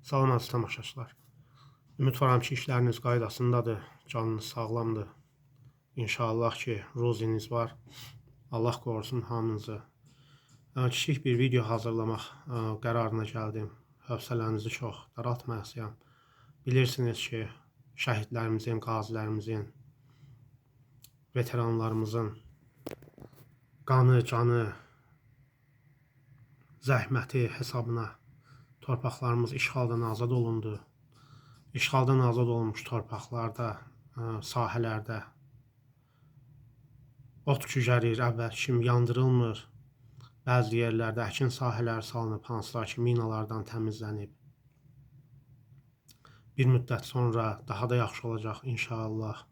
Salam əziz tamaşaçılar. Ümidvaram ki, işləriniz qaydasındadır, canınız sağlamdır. İnşallah ki, ruziniz var. Allah qorusun hamınızı. Kiçik bir video hazırlamaq qərarına gəldim. Hövsələnizi çox daraltmayasıyam. Bilirsiniz ki, şəhidlərimizin, qazilərimizin, veteranlarımızın qanı, canı, zəhməti hesabına torpaqlarımız işğaldan azad olundu. İşğaldan azad olunmuş torpaqlarda, sahələrdə ot cücərir, əvvəl kimi yandırılmır. Bəzi yerlərdə əkin sahələri salınıb, hansılar ki, minalardan təmizlənib. Bir müddət sonra daha da yaxşı olacaq inşallah.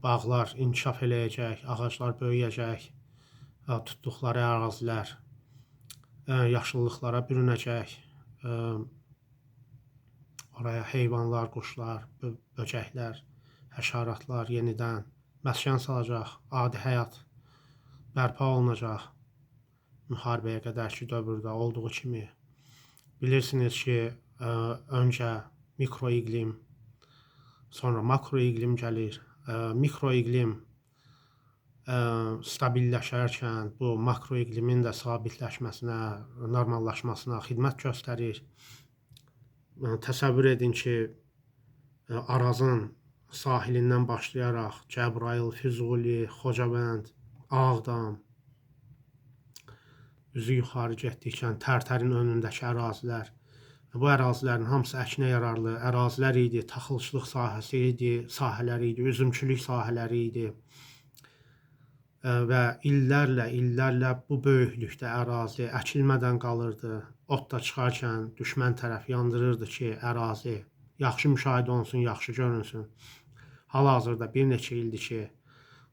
Bağlar inkişaf eləyəcək, ağaclar böyüyəcək, tutduqları ərazilər yaşıllıqlara bürünəcək. Oraya heyvanlar, quşlar, böcəklər, həşəratlar yenidən məskən salacaq, adi həyat bərpa olunacaq. Müharibəyə qədərki dövrdə olduğu kimi. Bilirsiniz ki, öncə mikroiqlim, sonra makroiqlim gəlir. Mikroiqlim stabilləşərkən bu makroiqlimin də sabitləşməsinə, normallaşmasına xidmət göstərir. Təsəvvür edin ki, Arazın sahilindən başlayaraq Cəbrayıl, Füzuli, Xocavənd, Ağdam, üzü yuxarı getdikcə Tərtərin önündəki ərazilər. Bu ərazilərin hamısı əkinə yararlı ərazilər idi, taxılçılıq sahəsi idi, sahələri idi, üzümçülük sahələri idi. Və illərlə bu böyüklükdə ərazi əkilmədən qalırdı. Ot da çıxarkən düşmən tərəf yandırırdı ki, ərazi yaxşı müşahidə olunsun, yaxşı görünsün. Hal-hazırda bir neçə ildir ki,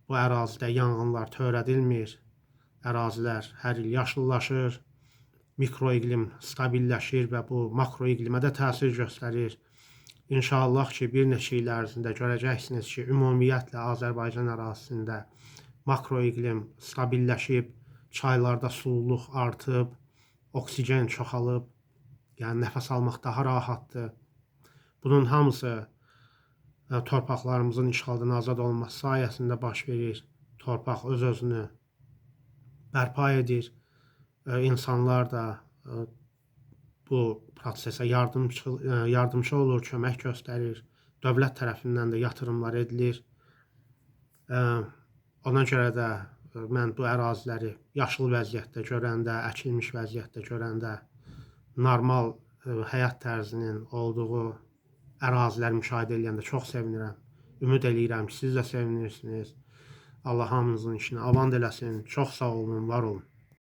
bu ərazidə yanğınlar törədilmir. Ərazilər hər il yaşıllaşır, mikroiqlim stabilləşir və bu makroiqlimə də təsir göstərir. İnşallah ki, bir neçə il ərzində görəcəksiniz ki, ümumiyyətlə Azərbaycan ərazisində makroiqlim stabilləşib, çaylarda sululuq artıb, oksigen çoxalıb, yəni nəfəs almaq daha rahatdır. Bunun hamısı torpaqlarımızın işğaldan azad olunması sayəsində baş verir. Torpaq öz-özünü bərpa edir. İnsanlar da bu prosesə yardımcı olur, kömək göstərir. Dövlət tərəfindən də yatırımlar edilir. Ona görə də mən bu əraziləri yaşıl vəziyyətdə görəndə, əkilmiş vəziyyətdə görəndə, normal həyat tərzinin olduğu ərazilər müşahidə edəndə çox sevinirəm. Ümid eləyirəm ki, siz də sevinirsiniz. Allah hamınızın işini avan eləsin. Çox sağ olun, var olun.